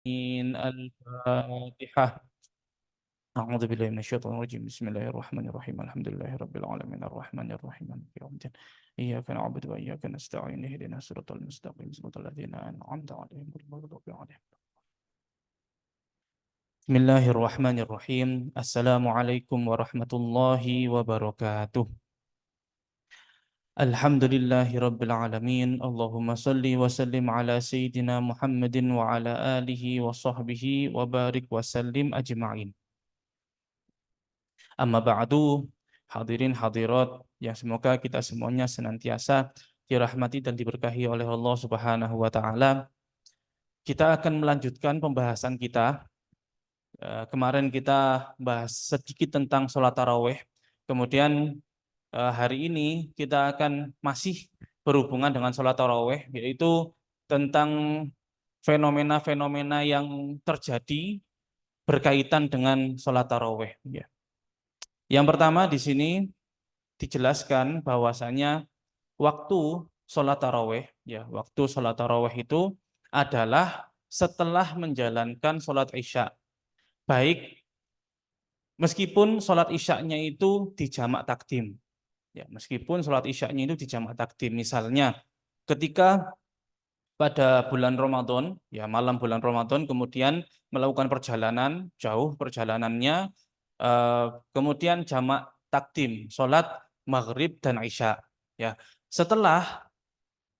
الفاتحة. أعوذ بالله من الشيطان الرجيم. بسم الله الرحمن الرحيم. الحمد لله رب العالمين الرحمن الرحيم مالك يوم الدين. إياك نعبد وإياك نستعين اهدنا الصراط المستقيم صراط الذين أنعمت عليهم غير المغضوب عليهم. بسم الله الرحمن الرحيم. السلام عليكم ورحمة الله وبركاته. Alhamdulillahi Rabbil Alamin. Allahumma salli wa sallim ala Sayyidina Muhammadin wa ala alihi wa sahbihi wa barik wa sallim ajma'in. Amma ba'du, hadirin hadirat yang semoga kita semuanya senantiasa dirahmati dan diberkahi oleh Allah Subhanahu wa taala. Kita akan melanjutkan pembahasan kita. Kemarin kita bahas sedikit tentang sholat tarawih. Kemudian hari ini kita akan masih berhubungan dengan sholat tarawih, yaitu tentang fenomena-fenomena yang terjadi berkaitan dengan sholat tarawih. Yang pertama di sini dijelaskan bahwasanya waktu sholat tarawih, waktu sholat tarawih itu adalah setelah menjalankan sholat isya, baik meskipun sholat isyaknya itu di jamak takdim. Meskipun sholat isyaknya itu di jamak takdim, misalnya ketika pada bulan Ramadan, malam bulan Ramadan, kemudian melakukan perjalanan jauh perjalanannya, kemudian jamak takdim, sholat maghrib dan isya. Setelah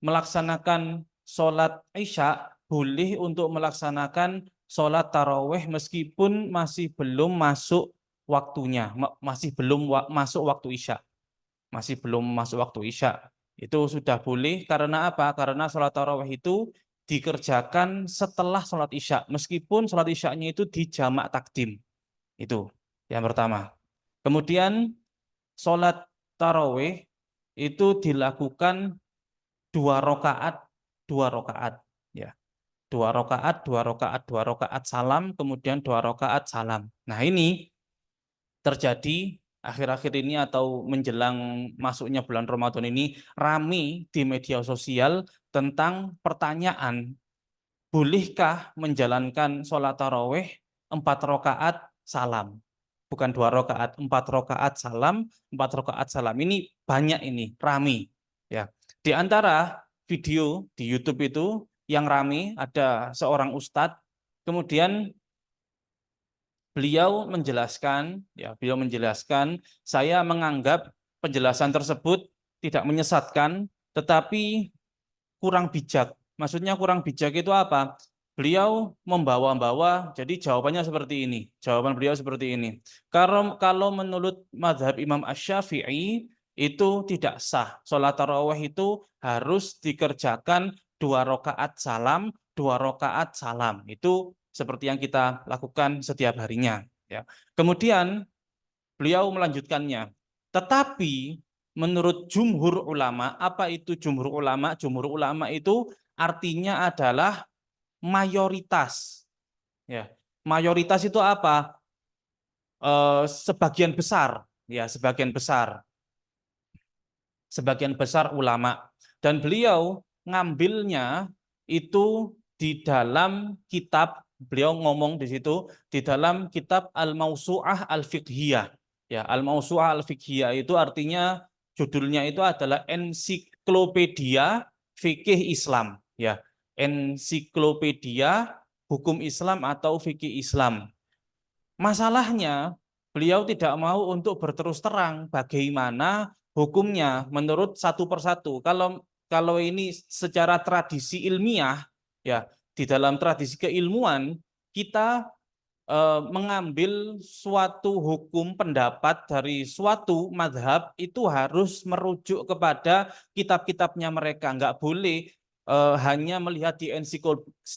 melaksanakan sholat isya, boleh untuk melaksanakan sholat tarawih meskipun masih belum masuk waktunya, masih belum masuk waktu isya. Masih belum masuk waktu isya, itu sudah boleh. Karena apa? Karena sholat tarawih itu dikerjakan setelah sholat isya, meskipun sholat isyanya itu di jamak takdim. Itu yang pertama. Kemudian sholat tarawih itu dilakukan 2 rakaat, 2 rakaat, dua rakaat, 2 rakaat, 2 rakaat salam, kemudian 2 rakaat salam. Nah, ini terjadi akhir-akhir ini atau menjelang masuknya bulan Ramadan ini, ramai di media sosial tentang pertanyaan, bolehkah menjalankan sholat tarawih 4 rakaat salam? Bukan 2 rakaat, 4 rakaat salam, 4 rakaat salam. Ini banyak, ini ramai. Di antara video di YouTube itu yang ramai ada seorang ustadz, kemudian beliau menjelaskan, saya menganggap penjelasan tersebut tidak menyesatkan, tetapi kurang bijak. Maksudnya kurang bijak itu apa? Beliau membawa-bawa, jadi jawabannya seperti ini. Jawaban beliau seperti ini. Kalau menurut mazhab Imam Asy-Syafi'i, itu tidak sah. Sholat tarawih itu harus dikerjakan 2 rakaat salam, 2 rakaat salam. Itu seperti yang kita lakukan setiap harinya. Kemudian beliau melanjutkannya. Tetapi menurut jumhur ulama, apa itu jumhur ulama? Jumhur ulama itu artinya adalah mayoritas. Mayoritas itu apa? Sebagian besar, sebagian besar ulama. Dan beliau ngambilnya itu di dalam kitab, beliau ngomong di situ, di dalam kitab Al-Mausu'ah Al-Fiqhiyah. Al-Mausu'ah Al-Fiqhiyah itu artinya, judulnya itu adalah Ensiklopedia Fikih Islam. Ensiklopedia Hukum Islam atau Fikih Islam. Masalahnya, beliau tidak mau untuk berterus terang bagaimana hukumnya menurut satu persatu. Kalau ini secara tradisi ilmiah, di dalam tradisi keilmuan kita mengambil suatu hukum pendapat dari suatu madhab itu harus merujuk kepada kitab-kitabnya mereka. Nggak boleh hanya melihat di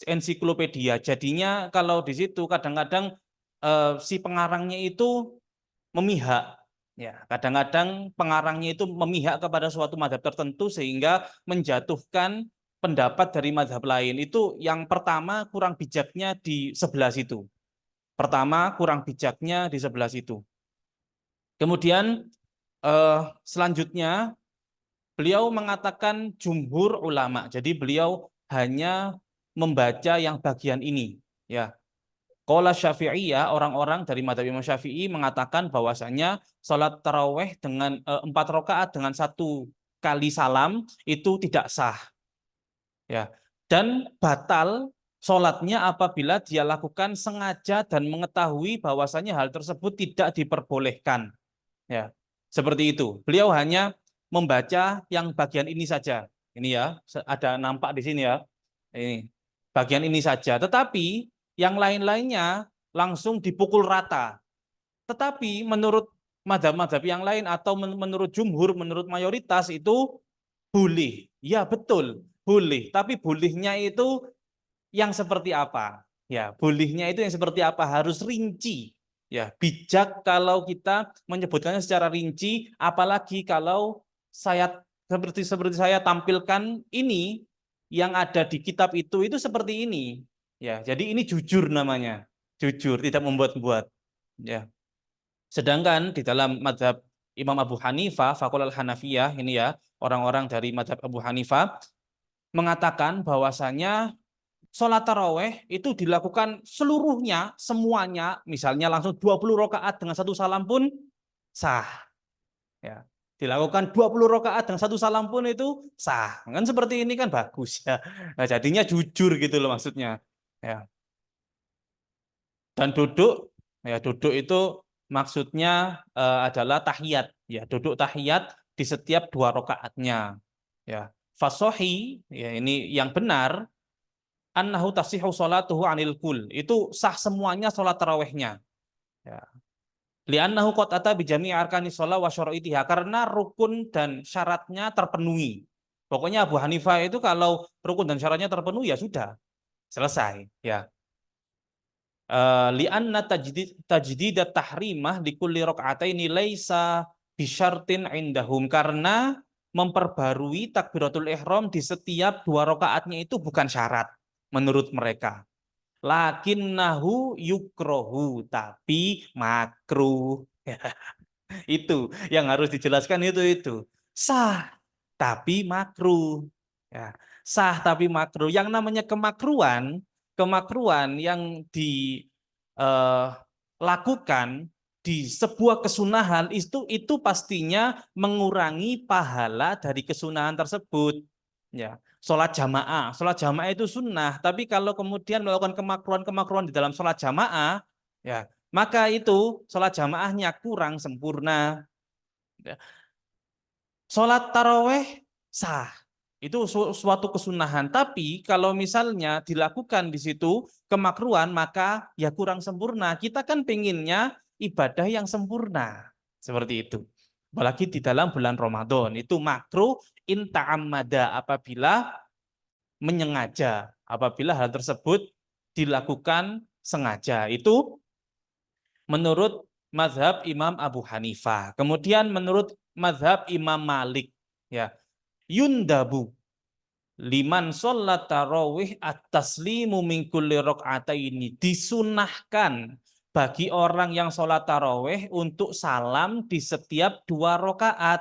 ensiklopedia. Jadinya kalau di situ kadang-kadang si pengarangnya itu memihak. Kadang-kadang pengarangnya itu memihak kepada suatu madhab tertentu sehingga menjatuhkan pendapat dari madhab lain. Itu yang pertama, kurang bijaknya di sebelah situ. Kemudian selanjutnya beliau mengatakan jumhur ulama. Jadi beliau hanya membaca yang bagian ini. Ya, qala Syafi'iyah, orang-orang dari madzhab Imam Syafi'i mengatakan bahwasanya sholat taraweh dengan 4 rakaat dengan 1 kali salam itu tidak sah. Ya, dan batal sholatnya apabila dia lakukan sengaja dan mengetahui bahwasanya hal tersebut tidak diperbolehkan. Ya, seperti itu. Beliau hanya membaca yang bagian ini saja. Ini ya, ada nampak di sini ya. Ini bagian ini saja. Tetapi yang lain-lainnya langsung dipukul rata. Tetapi menurut madhab-madhab yang lain atau menurut jumhur, menurut mayoritas itu boleh. Ya betul, boleh. Tapi bolehnya itu yang seperti apa? Ya, bolehnya itu yang seperti apa? Harus rinci. Ya, bijak kalau kita menyebutkannya secara rinci, apalagi kalau saya seperti seperti saya tampilkan ini yang ada di kitab itu seperti ini. Ya, jadi ini jujur namanya. Jujur, tidak membuat-buat. Ya. Sedangkan di dalam madhab Imam Abu Hanifah, Fakulal Hanafiyah ini ya, orang-orang dari madhab Abu Hanifah mengatakan bahwasanya sholat taraweh itu dilakukan seluruhnya, semuanya, misalnya langsung 20 rakaat dengan 1 salam pun sah. Ya. Dilakukan 20 rakaat dengan 1 salam pun itu sah. Kan seperti ini kan bagus ya. Nah, jadinya jujur gitu loh maksudnya. Ya. Dan duduk, ya duduk itu maksudnya adalah tahiyat. Ya, duduk tahiyat di setiap 2 rakaatnya. Ya. Fasohi, ya ini yang benar, annahu tasihu sholatuhu anil kul. Itu sah semuanya sholat tarawehnya. Ya. Li'annahu qad ata bi jami'i arkani sholat wa syaraitiha. Karena rukun dan syaratnya terpenuhi. Pokoknya Abu Hanifah itu kalau rukun dan syaratnya terpenuhi ya sudah. Selesai. Ya. Li'anna tajdid tahrimah di kulli raka'ataini laisa bisyartin indahum. Karena memperbarui takbiratul ihram di setiap 2 rakaatnya itu bukan syarat menurut mereka. Lakinnahu yukrohu, tapi makruh. Itu yang harus dijelaskan itu. Sah, tapi makruh. Ya, sah tapi makruh. Yang namanya kemakruhan yang dilakukan di sebuah kesunahan itu pastinya mengurangi pahala dari kesunahan tersebut. Ya, sholat jamaah itu sunnah. Tapi kalau kemudian melakukan kemakruhan-kemakruhan di dalam sholat jamaah, ya maka itu sholat jamaahnya kurang sempurna. Ya. Sholat taraweh sah, itu suatu kesunahan. Tapi kalau misalnya dilakukan di situ kemakruhan, maka ya kurang sempurna. Kita kan pengennya ibadah yang sempurna, seperti itu. Apalagi di dalam bulan Ramadan, itu makruh in ta'ammada apabila menyengaja, apabila hal tersebut dilakukan sengaja. Itu menurut mazhab Imam Abu Hanifah. Kemudian menurut mazhab Imam Malik, ya, yundabu liman sholat tarawih at-taslimu min kulli ini disunahkan bagi orang yang sholat tarawih untuk salam di setiap 2 rakaat.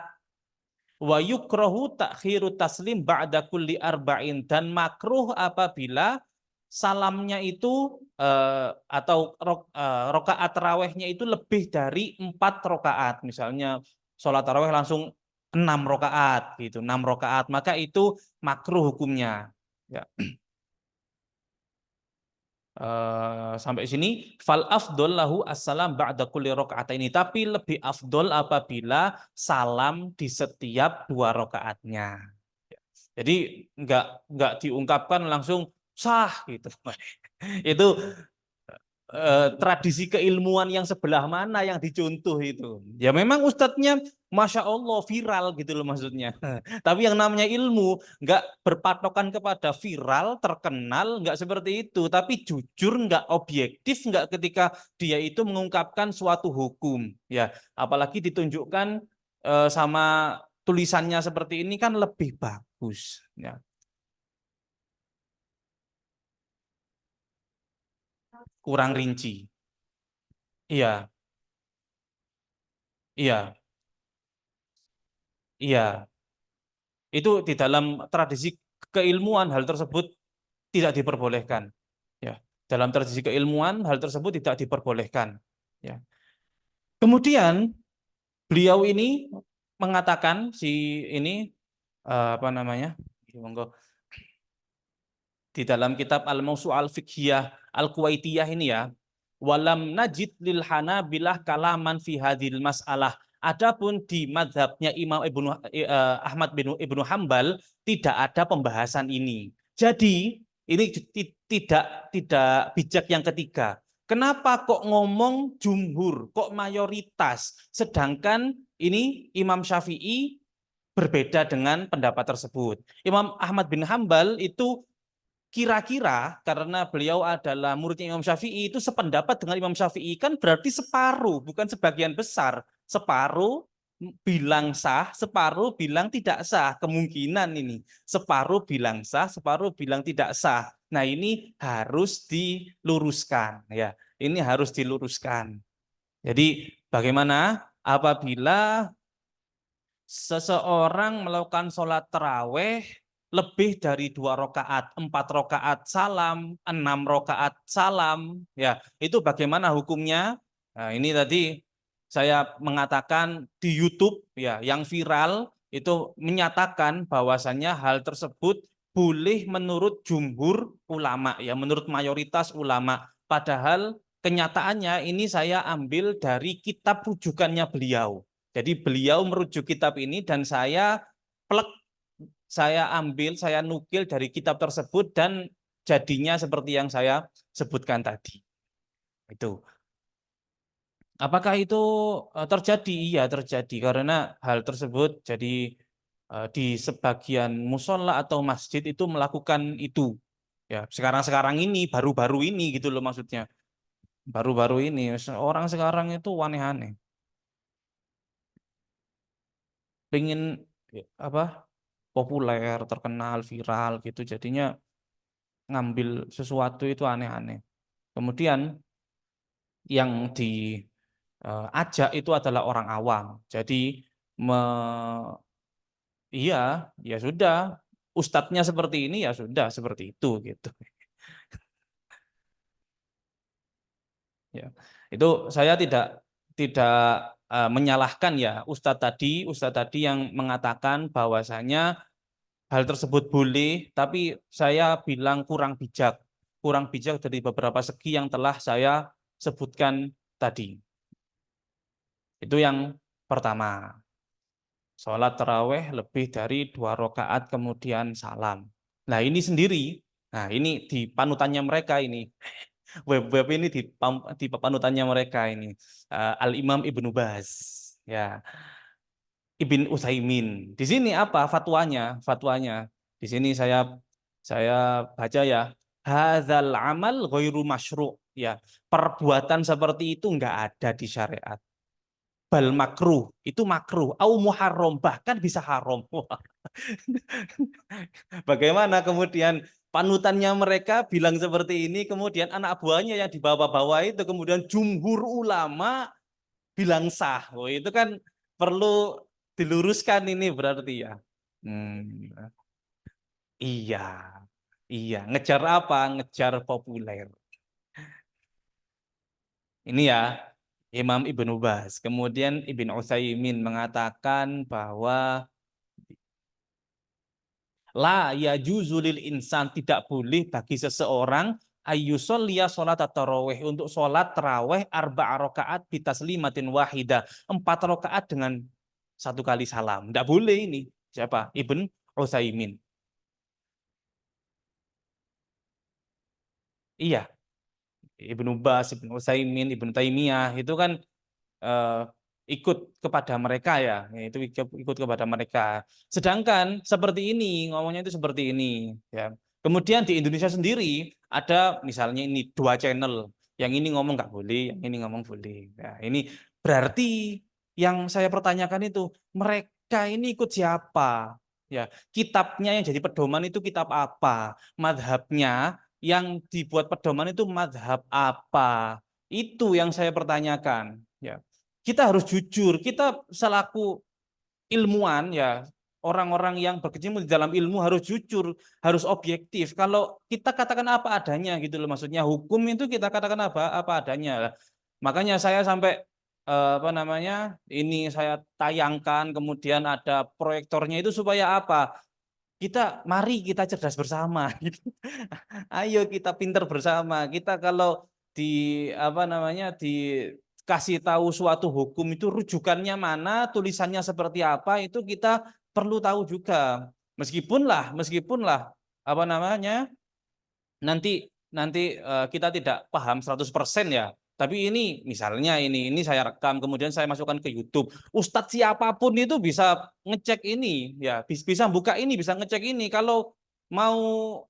Wa yukrohu takhiru taslim ba'da kulli arba'in, dan makruh apabila salamnya itu atau rokaat tarawehnya itu lebih dari 4 rakaat. Misalnya sholat taraweh langsung 6 rakaat gitu, 6 rakaat, maka itu makruh hukumnya. Ya. Sampai sini fal afdol lahu assalam ba'da kulli ini, tapi lebih afdol apabila salam di setiap 2 rakaatnya. Jadi nggak diungkapkan langsung sah gitu. Itu tradisi keilmuan yang sebelah mana yang dicontoh itu. Ya memang ustadznya Masya Allah viral gitu loh maksudnya. Tapi yang namanya ilmu nggak berpatokan kepada viral, terkenal, nggak seperti itu. Tapi jujur, nggak objektif, nggak ketika dia itu mengungkapkan suatu hukum. Ya, apalagi ditunjukkan sama tulisannya seperti ini kan lebih bagus. Ya, kurang rinci. Iya, iya, iya. Itu di dalam tradisi keilmuan hal tersebut tidak diperbolehkan. Ya. Dalam tradisi keilmuan hal tersebut tidak diperbolehkan. Ya. Kemudian beliau ini mengatakan si ini apa namanya? Monggo, di dalam kitab Al-Mawsu'ah Al-Fiqhiyah Al-Kuwaitiyah ini ya, walam najid lil Hanabilah kalaman fi hadhil mas'alah. Adapun di madhabnya Imam Ahmad bin Ibnu Hambal tidak ada pembahasan ini. Jadi ini tidak bijak yang ketiga. Kenapa kok ngomong jumhur, kok mayoritas, sedangkan ini Imam Syafi'i berbeda dengan pendapat tersebut. Imam Ahmad bin Hambal itu kira-kira karena beliau adalah muridnya Imam Syafi'i, itu sependapat dengan Imam Syafi'i, kan berarti separuh, bukan sebagian besar. Separuh bilang sah, separuh bilang tidak sah. Kemungkinan ini separuh bilang sah, separuh bilang tidak sah. Nah, ini harus diluruskan ya. Ini harus diluruskan. Jadi bagaimana apabila seseorang melakukan sholat taraweh lebih dari 2 rakaat, 4 rakaat salam, 6 rakaat salam, ya itu bagaimana hukumnya? Nah, ini tadi saya mengatakan di YouTube ya yang viral itu menyatakan bahwasannya hal tersebut boleh menurut jumhur ulama ya, menurut mayoritas ulama. Padahal kenyataannya ini saya ambil dari kitab rujukannya beliau. Jadi beliau merujuk kitab ini dan saya plek, saya ambil, saya nukil dari kitab tersebut dan jadinya seperti yang saya sebutkan tadi. Itu. Apakah itu terjadi? Iya terjadi karena hal tersebut jadi di sebagian musola atau masjid itu melakukan itu. Ya, sekarang-sekarang ini, baru-baru ini gitu loh maksudnya. Baru-baru ini orang sekarang itu aneh-aneh. Pengen apa? Populer, terkenal, viral gitu. Jadinya ngambil sesuatu itu aneh-aneh. Kemudian yang diajak itu adalah orang awam. Jadi me, iya, ya sudah. Ustadznya seperti ini ya sudah seperti itu gitu. Ya, itu saya tidak menyalahkan ya Ustadz tadi yang mengatakan bahwasanya hal tersebut boleh, tapi saya bilang kurang bijak dari beberapa segi yang telah saya sebutkan tadi. Itu yang pertama. Sholat taraweh lebih dari 2 rakaat kemudian salam. Nah ini sendiri, nah ini di panutannya mereka ini. Web-web ini di panutannya mereka ini. Al-Imam Ibnu Baz. Ya, Ibn Utsaimin. Di sini apa fatwanya? Fatwanya. Di sini saya baca ya. Hadzal amal ghairu masyru'. Ya, perbuatan seperti itu enggak ada di syariat. Bal makruh, itu makruh. Au muharram, bahkan bisa haram. Bagaimana kemudian panutannya mereka bilang seperti ini, kemudian anak buahnya yang dibawa-bawa itu kemudian jumhur ulama bilang sah. Oh, itu kan perlu diluruskan ini berarti ya. Hmm, iya, iya. Ngejar apa? Ngejar populer. Ini ya Imam Ibnu Baz. Kemudian Ibn Utsaimin mengatakan bahwa la ya juzulil insan, tidak boleh bagi seseorang ayyusolliya sholat taraweh, untuk sholat taraweh 4 rakaat bitaslimatin wahida, 4 rakaat dengan 1 kali salam. Tidak boleh ini. Siapa? Ibn Utsaimin. Iya, Ibnu Bas, Ibnu Utsaimin, Ibnu Taimiyah itu kan eh, ikut kepada mereka ya, itu ikut kepada mereka. Sedangkan seperti ini, ngomongnya itu seperti ini ya. Kemudian di Indonesia sendiri ada misalnya ini 2 channel, yang ini ngomong nggak boleh, yang ini ngomong boleh. Ya, ini berarti yang saya pertanyakan itu mereka ini ikut siapa? Ya, kitabnya yang jadi pedoman itu kitab apa? Madhabnya yang dibuat pedoman itu madhab apa? Itu yang saya pertanyakan. Ya, kita harus jujur. Kita selaku ilmuwan ya, orang-orang yang berkecimpung di dalam ilmu harus jujur, harus objektif. Kalau kita katakan apa adanya gitu loh, maksudnya hukum itu kita katakan apa adanya. Makanya saya sampai apa namanya, ini saya tayangkan, kemudian ada proyektornya itu supaya apa? Mari kita cerdas bersama gitu. Ayo kita pinter bersama. Kita kalau di apa namanya, dikasih tahu suatu hukum itu rujukannya mana, tulisannya seperti apa, itu kita perlu tahu juga. Meskipun lah apa namanya, nanti nanti kita tidak paham 100% ya. Tapi ini misalnya ini saya rekam kemudian saya masukkan ke YouTube. Ustadz siapapun itu bisa ngecek ini ya, bisa buka ini, bisa ngecek ini. Kalau mau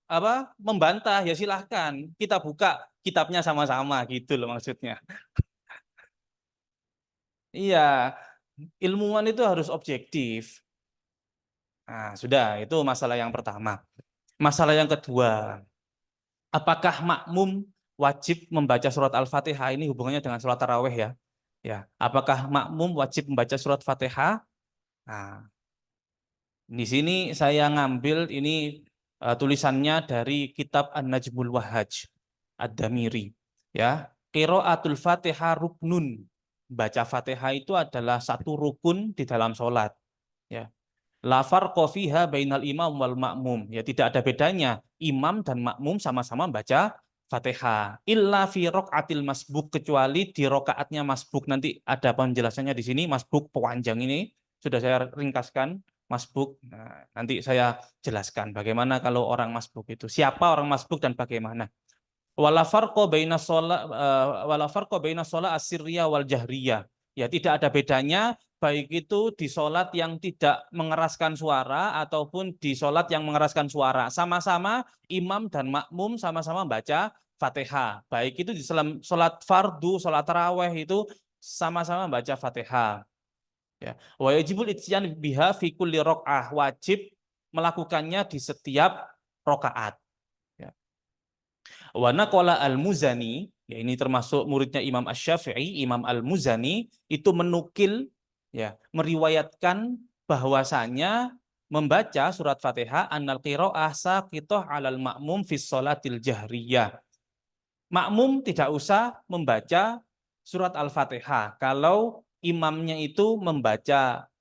apa membantah ya silahkan. Kita buka kitabnya sama-sama gitu loh maksudnya. Iya, ilmuwan itu harus objektif. Nah, sudah itu masalah yang pertama. Masalah yang kedua, apakah makmum wajib membaca surat Al-Fatihah? Ini hubungannya dengan surat tarawih ya. Ya, apakah makmum wajib membaca surat Fatihah? Nah, di sini saya ngambil ini tulisannya dari kitab An-Najmul Wahhaj Ad-Damiri. Ya, qiraatul Fatihah ruknun. Baca Fatihah itu adalah satu rukun di dalam sholat. Ya, la farqa fiha bainal imam wal makmum. Ya, tidak ada bedanya imam dan makmum sama-sama baca Fatihah. Illa fi raqatil masbuk, kecuali di rakaatnya masbuk. Nanti ada penjelasannya di sini, masbuk pewanjang ini sudah saya ringkaskan. Masbuk. Nah, nanti saya jelaskan bagaimana kalau orang masbuk itu. Siapa orang masbuk dan bagaimana. Wala farqa baina sholat asirriyah wal jahriyah. Ya, tidak ada bedanya baik itu di sholat yang tidak mengeraskan suara ataupun di sholat yang mengeraskan suara. Sama-sama imam dan makmum sama-sama baca Fatihah. Baik itu di dalam sholat fardu, sholat taraweh itu sama-sama baca Fatihah. Ya. Wa yajibul ityan biha fi kulli raq'ah. Wajib melakukannya di setiap rakaat. Ya. Wa naqala Al-Muzani, ya ini termasuk muridnya Imam Asy-Syafi'i, Imam Al-Muzani itu menukil ya, meriwayatkan bahwasanya membaca surat Fatihah annal qiraah saqithah 'alal ma'mum fi sholatil jahriyah. Makmum tidak usah membaca surat Al-Fatihah kalau imamnya itu membaca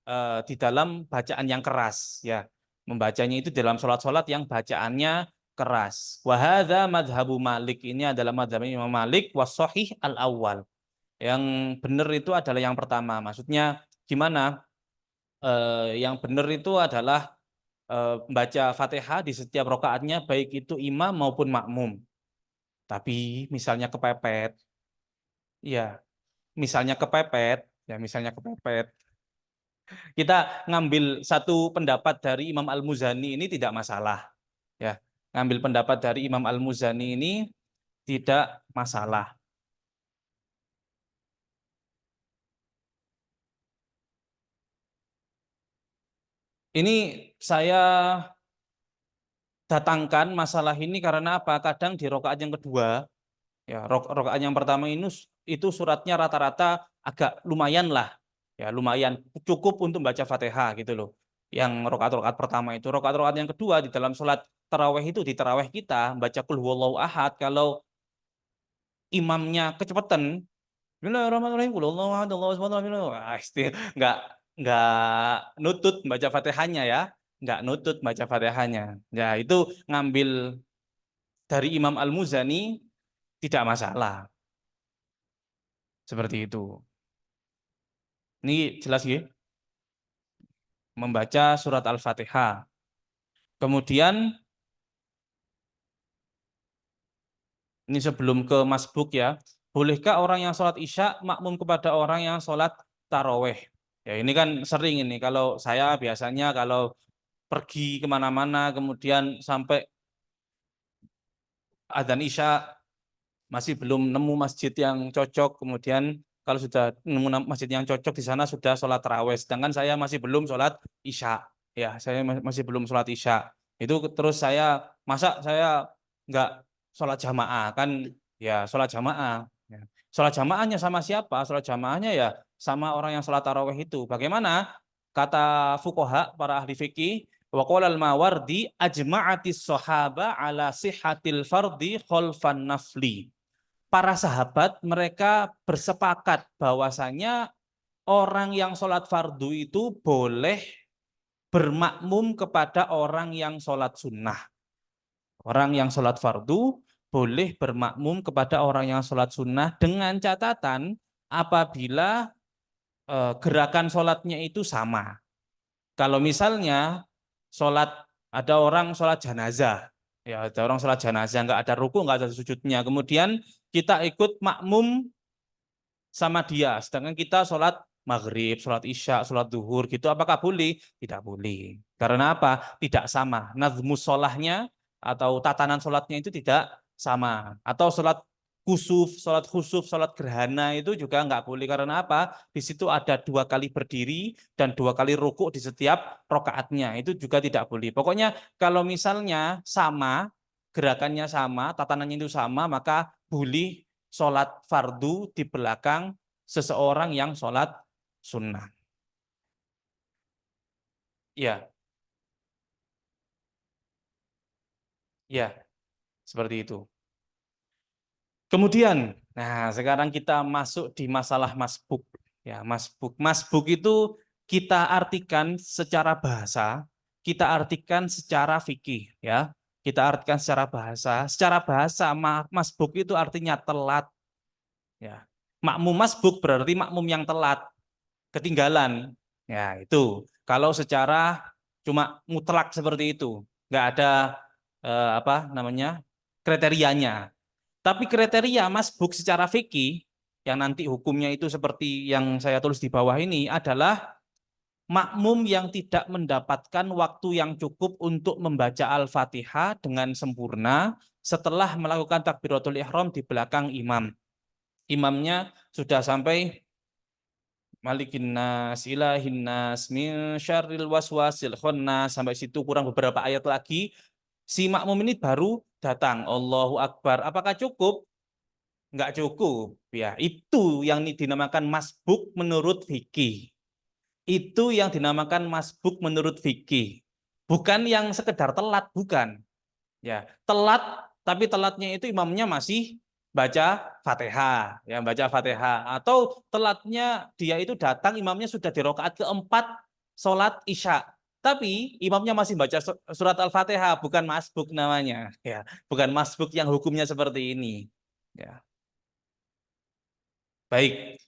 di dalam bacaan yang keras ya. Membacanya itu dalam sholat-sholat yang bacaannya keras. Wa hadza madhabu Malik, ini adalah madhab Imam Malik, was-shahih al-awwal. Yang benar itu adalah yang pertama. Maksudnya gimana? Yang benar itu adalah membaca Fatihah di setiap rakaatnya baik itu imam maupun makmum. Tapi misalnya kepepet, ya, misalnya kepepet, kita ngambil satu pendapat dari Imam Al-Muzani ini tidak masalah, ya. Ngambil pendapat dari Imam Al-Muzani ini tidak masalah. Ini saya datangkan masalah ini karena apa? Kadang di rokaat yang kedua, ya, rokaat yang pertama ini itu suratnya rata-rata agak lumayan lah, ya lumayan cukup untuk baca Fatihah gitu loh. Yang rokaat-rokaat pertama itu, rokaat-rokaat yang kedua di dalam sholat taraweh itu, di taraweh kita baca Qul huwallahu ahad, kalau imamnya kecepatan, Bismillahirrahmanirrahim, Qul huwallahu ahad, Allahu samad, nggak nggak nutut baca Fatihahnya ya, nggak nutut baca Fatihahnya. Ya itu ngambil dari Imam Al-Muzani tidak masalah. Seperti itu. Ini jelas ya? Membaca surat Al-Fatihah. Kemudian ini sebelum ke masbuk ya, bolehkah orang yang sholat isya makmum kepada orang yang sholat taraweh? Ya ini kan sering ini, kalau saya biasanya kalau pergi kemana-mana kemudian sampai adzan isya masih belum nemu masjid yang cocok, kemudian kalau sudah nemu masjid yang cocok di sana sudah sholat taraweh, sedangkan saya masih belum sholat isya, ya saya masih belum sholat isya, itu terus masa saya nggak sholat jamaah kan, ya sholat jamaah, ya. Sholat jamaahnya sama siapa? Sholat jamaahnya ya sama orang yang sholat taraweh itu. Bagaimana? kata fuqaha, para ahli fikih, wa qala al-Mawardi ajma'atis sahaba ala sihhatil fardi khalfan nafli. Para sahabat mereka bersepakat bahwasanya orang yang sholat fardu itu boleh bermakmum kepada orang yang sholat sunnah. Orang yang sholat fardu boleh bermakmum kepada orang yang sholat sunnah dengan catatan apabila gerakan sholatnya itu sama. Kalau misalnya sholat, ada orang sholat jenazah, ya ada orang sholat jenazah nggak ada ruku nggak ada sujudnya, kemudian kita ikut makmum sama dia, sedangkan kita sholat maghrib, sholat isya, sholat duhur gitu, apakah boleh? Tidak boleh. Karena apa? Tidak sama. Nazmus sholahnya atau tatanan sholatnya itu tidak sama. Atau sholat khusuf, sholat gerhana itu juga nggak boleh. Karena apa? Di situ ada 2 kali berdiri dan 2 kali rukuk di setiap rokaatnya. Itu juga tidak boleh. Pokoknya kalau misalnya sama, gerakannya sama, tatanannya itu sama, maka boleh sholat fardu di belakang seseorang yang sholat sunnah. Ya, ya, seperti itu. Kemudian, nah sekarang kita masuk di masalah masbuk. Ya, masbuk. Masbuk itu kita artikan secara bahasa, kita artikan secara fikih, ya. Kita artikan secara bahasa. Secara bahasa, masbuk itu artinya telat, ya. Makmum masbuk berarti makmum yang telat, ketinggalan. Ya, itu. Kalau secara cuma mutlak seperti itu, nggak ada apa namanya kriterianya. Tapi kriteria masbuk secara fikih yang nanti hukumnya itu seperti yang saya tulis di bawah ini adalah makmum yang tidak mendapatkan waktu yang cukup untuk membaca Al-Fatihah dengan sempurna setelah melakukan takbiratul ihram di belakang imam. Imamnya sudah sampai Malikin nas, ilahin nas, min syarril waswasil khannas, sampai situ kurang beberapa ayat lagi. Si makmum ini baru datang, Allahu Akbar. Apakah cukup? Enggak cukup. Ya, itu yang dinamakan masbuk menurut fikih. Itu yang dinamakan masbuk menurut fikih. Bukan yang sekedar telat, bukan. Ya, telat, tapi telatnya itu imamnya masih baca Fatihah, ya baca Fatihah, atau telatnya dia itu datang imamnya sudah di rakaat keempat sholat Isya. Tapi imamnya masih baca surat Al-Fatihah, bukan masbuk namanya, ya, bukan masbuk yang hukumnya seperti ini. Ya. Baik,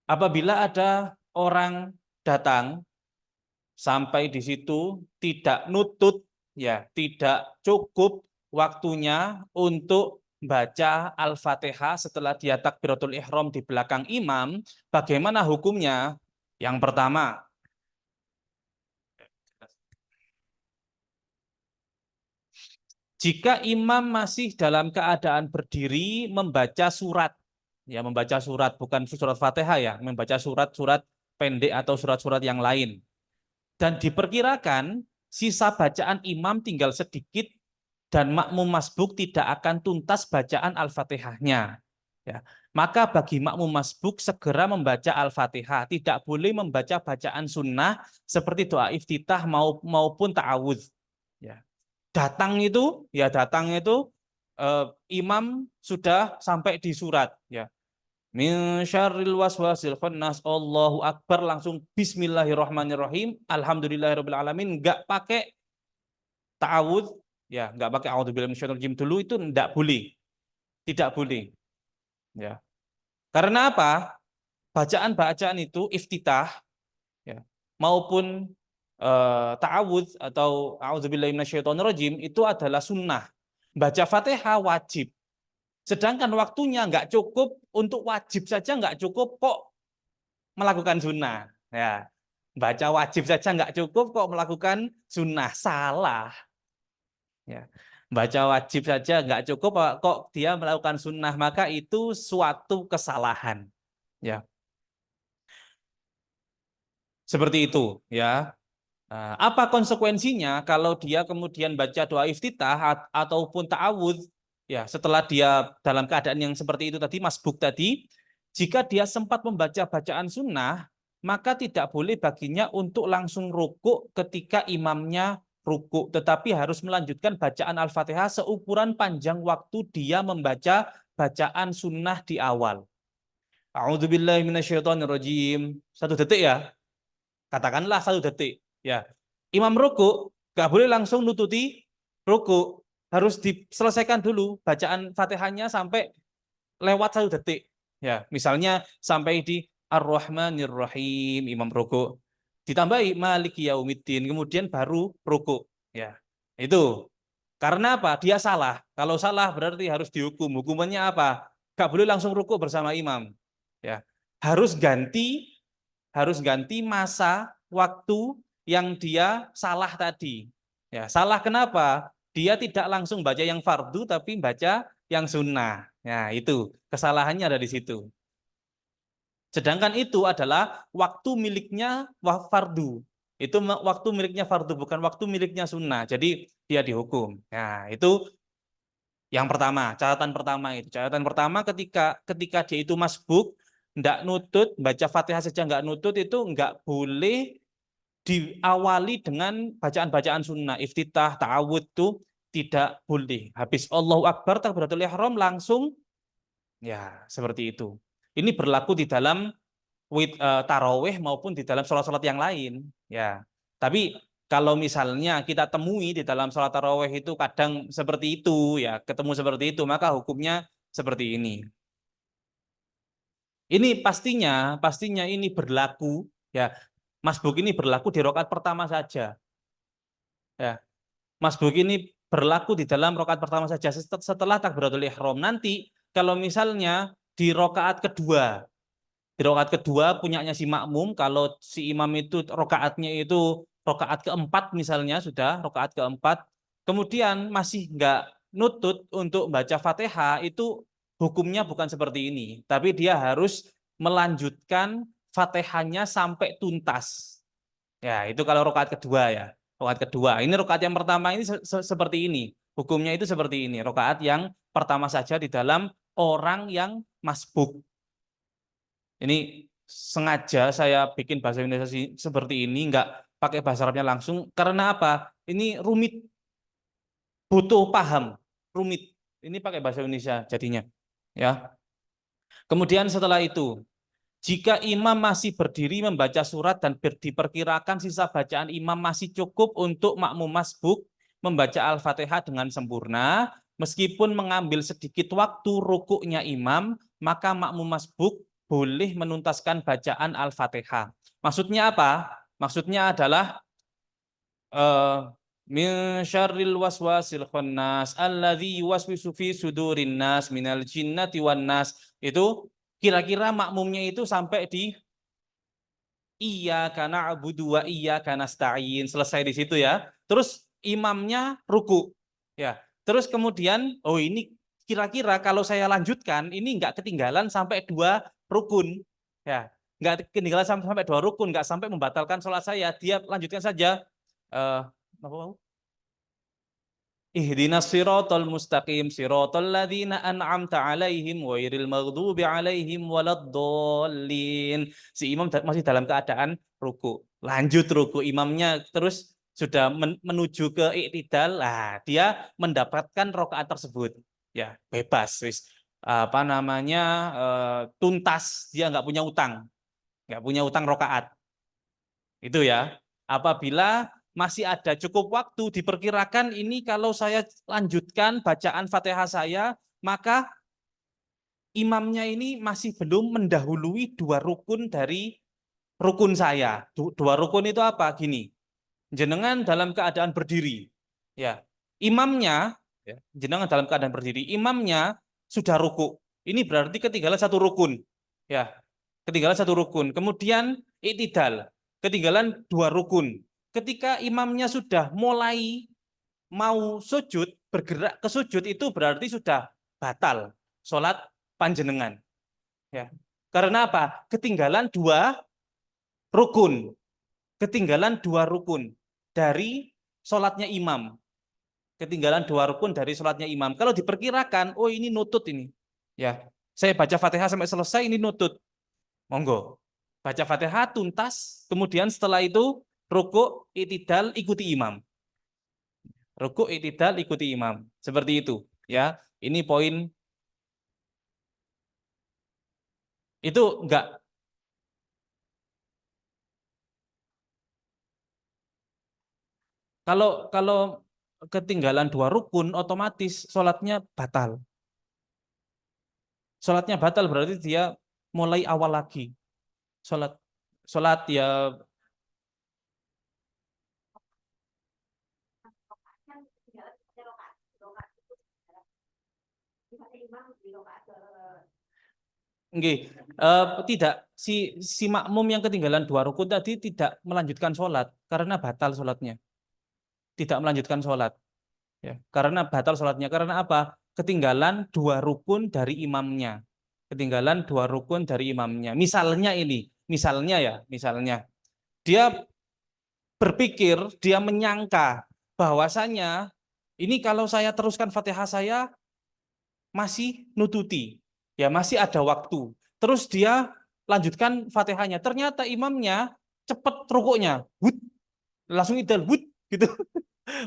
apabila ada orang datang sampai di situ tidak nutut, ya tidak cukup waktunya untuk baca Al-Fatihah setelah dia takbiratul ihram di belakang imam, bagaimana hukumnya? Yang pertama, jika imam masih dalam keadaan berdiri membaca surat, ya membaca surat bukan surat Fatihah ya, membaca surat-surat pendek atau surat-surat yang lain. Dan diperkirakan sisa bacaan imam tinggal sedikit dan makmum masbuk tidak akan tuntas bacaan Al-Fatihahnya. Ya. Maka bagi makmum masbuk segera membaca Al-Fatihah, tidak boleh membaca bacaan sunnah seperti doa iftitah maupun ta'awudz. Ya. Datang itu imam sudah sampai di surat, ya. Min syarril waswasil khannas, Allahu Akbar, langsung Bismillahirrahmanirrahim, Alhamdulillahirabbil alamin, enggak pakai ta'awudz, ya, enggak pakai a'udzubillahi minasyaitonir rajim dulu, itu enggak boleh. Tidak boleh, ya. Karena apa? Bacaan-bacaan itu iftitah, ya, maupun ta'awudz atau a'udzubillahi minasyaitonir rajim itu adalah sunnah. Baca Fatihah wajib. Sedangkan waktunya nggak cukup, untuk wajib saja nggak cukup kok melakukan sunnah. Ya, baca wajib saja nggak cukup kok melakukan sunnah, salah. Ya, baca wajib saja nggak cukup kok dia melakukan sunnah, maka itu suatu kesalahan. Ya, seperti itu. Ya, apa konsekuensinya kalau dia kemudian baca doa iftitah ataupun ta'awudz, ya setelah dia dalam keadaan yang seperti itu tadi, masbuk tadi, jika dia sempat membaca bacaan sunnah, maka tidak boleh baginya untuk langsung rukuk ketika imamnya rukuk, tetapi harus melanjutkan bacaan Al-Fatihah seukuran panjang waktu dia membaca bacaan sunnah di awal. A'udzubillahi minasyaitonirrajim. 1 detik ya. Katakanlah 1 detik. Ya. Imam rukuk nggak boleh langsung nututi rukuk. Harus diselesaikan dulu bacaan Fatihahnya sampai lewat 1 detik. Ya, misalnya sampai di Ar-Rahmanir Rahim, imam rukuk. Ditambahi Maliki Yaumiddin, kemudian baru rukuk. Ya, itu. Karena apa? Dia salah. Kalau salah berarti harus dihukum. Hukumannya apa? Gak boleh langsung rukuk bersama imam. Ya, harus ganti masa waktu yang dia salah tadi. Ya, salah kenapa? Dia tidak langsung baca yang fardu tapi baca yang sunnah. Nah, itu kesalahannya ada di situ. Sedangkan itu adalah waktu miliknya fardu. Itu waktu miliknya fardu, bukan waktu miliknya sunnah. Jadi dia dihukum. Nah, itu yang pertama, catatan pertama itu. Catatan pertama ketika dia itu masbuk, enggak nutut, baca Fatihah saja enggak nutut itu enggak boleh diawali dengan bacaan-bacaan sunnah. Iftitah, ta'awud tuh tidak boleh. Habis Allahu Akbar, takbiratul ihram langsung ya seperti itu. Ini berlaku di dalam taraweh maupun di dalam sholat-sholat yang lain. Ya, tapi kalau misalnya kita temui di dalam sholat taraweh itu kadang seperti itu, ya ketemu seperti itu, maka hukumnya seperti ini. Ini pastinya ini berlaku, ya masbuk ini berlaku di rakaat pertama saja. Ya, masbuk ini berlaku di dalam rakaat pertama saja setelah takbiratul ihram. Nanti kalau misalnya di rakaat kedua punyanya si makmum, kalau si imam itu rakaatnya itu rakaat keempat misalnya sudah rakaat keempat, kemudian masih nggak nutut untuk baca Fatihah, itu hukumnya bukan seperti ini, tapi dia harus melanjutkan Fatihahnya sampai tuntas. Ya, itu kalau rakaat kedua ya. Rakaat kedua. Ini rakaat yang pertama ini seperti ini. Hukumnya itu seperti ini. Rakaat yang pertama saja di dalam orang yang masbuk. Ini sengaja saya bikin bahasa Indonesia seperti ini, nggak pakai bahasa Arabnya langsung. Karena apa? Ini rumit, butuh paham, rumit. Ini pakai bahasa Indonesia jadinya. Ya. Kemudian setelah itu, jika imam masih berdiri membaca surat dan diperkirakan sisa bacaan imam masih cukup untuk makmum masbuk membaca Al-Fatihah dengan sempurna, meskipun mengambil sedikit waktu rukuknya imam, maka makmum masbuk boleh menuntaskan bacaan Al-Fatihah. Maksudnya apa? Maksudnya adalah min syarril waswasil khannas alladzi yuwaswisu fi sudurin nas minal jinnati wan nas. Itu kira-kira makmumnya itu sampai di iyyaka na'budu wa iyyaka nasta'in, selesai di situ ya. Terus imamnya ruku. Ya. Terus kemudian ini kira-kira kalau saya lanjutkan ini enggak ketinggalan sampai 2 rukun. Ya. Enggak ketinggalan sampai 2 rukun, enggak sampai membatalkan sholat saya. Dia lanjutkan saja apa mau? Ihdinas siratal mustaqim siratal ladzina an'amta 'alaihim ghairil maghdubi 'alaihim waladdallin. Si imam masih dalam keadaan ruku. Lanjut ruku, imamnya terus sudah menuju ke iktidal. Lah, dia mendapatkan rakaat tersebut. Ya, bebas wis. Apa namanya? Tuntas, dia nggak punya utang. Nggak punya utang rakaat. Itu ya. Apabila masih ada cukup waktu, diperkirakan ini kalau saya lanjutkan bacaan Fatihah saya, maka imamnya ini masih belum mendahului 2 rukun dari rukun saya. 2 rukun itu apa? Gini, jenengan dalam keadaan berdiri, ya, imamnya, ya, jenengan dalam keadaan berdiri, imamnya sudah ruku. Ini berarti ketinggalan 1 rukun, ya, ketinggalan 1 rukun. Kemudian iktidal, ketinggalan 2 rukun. Ketika imamnya sudah mulai mau sujud, bergerak ke sujud, itu berarti sudah batal sholat panjenengan. Ya. Karena apa? Ketinggalan 2 rukun. Ketinggalan 2 rukun dari sholatnya imam. Ketinggalan 2 rukun dari sholatnya imam. Kalau diperkirakan, ini nutut ini. Ya, saya baca Fatihah sampai selesai, ini nutut. Monggo. Baca Fatihah tuntas, kemudian setelah itu rukuk, i'tidal, ikuti imam. Rukuk, i'tidal, ikuti imam. Seperti itu, ya. Ini poin itu enggak. Kalau ketinggalan dua rukun, otomatis sholatnya batal. Sholatnya batal berarti dia mulai awal lagi. Sholat sholat ya. Nggih, tidak, si makmum yang ketinggalan dua rukun tadi tidak melanjutkan sholat karena batal sholatnya, tidak melanjutkan sholat, ya, karena batal sholatnya. Karena apa? Ketinggalan dua rukun dari imamnya, ketinggalan dua rukun dari imamnya. Misalnya ini, misalnya ya, misalnya dia berpikir, dia menyangka bahwasanya ini kalau saya teruskan Fatihah saya masih nututi, ya masih ada waktu. Terus dia lanjutkan Fatihahnya. Ternyata imamnya cepet rukuknya, wut, langsung idal, wut, gitu.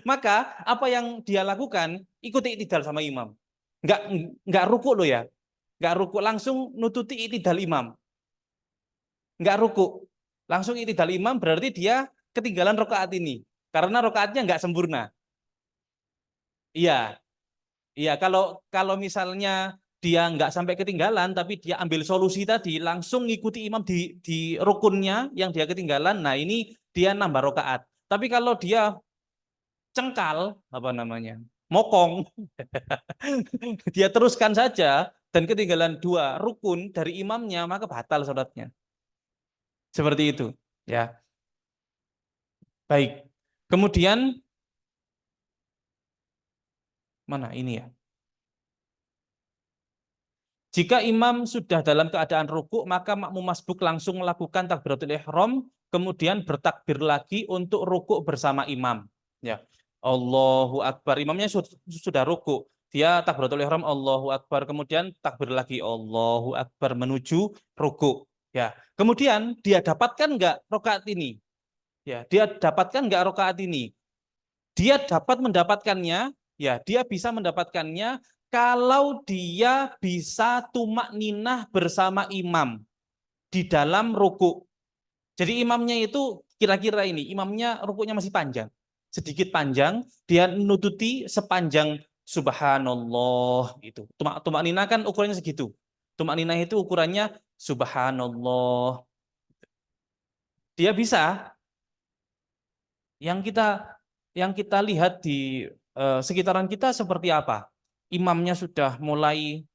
Maka apa yang dia lakukan? Ikuti itidal sama imam. Nggak nggak rukuk loh ya, nggak rukuk, langsung nututi itidal imam. Nggak rukuk, langsung itidal imam, berarti dia ketinggalan rokaat ini karena rokaatnya nggak sempurna. Iya, iya, kalau kalau misalnya dia nggak sampai ketinggalan, tapi dia ambil solusi tadi, langsung ngikuti imam di rukunnya yang dia ketinggalan. Nah ini dia nambah rokaat. Tapi kalau dia cengkal, apa namanya, mokong, dia teruskan saja dan ketinggalan dua rukun dari imamnya, maka batal sholatnya. Seperti itu, ya. Baik. Kemudian mana ini ya? Jika imam sudah dalam keadaan rukuk, maka makmum masbuk langsung melakukan takbiratul ihram, kemudian bertakbir lagi untuk rukuk bersama imam. Ya, Allahu Akbar. Imamnya sudah rukuk, dia takbiratul ihram Allahu Akbar, kemudian takbir lagi Allahu Akbar menuju rukuk. Ya, kemudian dia dapatkan nggak rokaat ini? Ya, dia dapatkan nggak rokaat ini? Dia dapat mendapatkannya, ya dia bisa mendapatkannya kalau dia bisa tumak ninah bersama imam di dalam ruku. Jadi imamnya itu kira-kira ini, imamnya rukuknya masih panjang, sedikit panjang, dia nututi sepanjang subhanallah itu. Tumak ninah kan ukurannya segitu. Tumak ninah itu ukurannya subhanallah. Dia bisa. Yang kita lihat di sekitaran kita seperti apa? Imamnya sudah mulai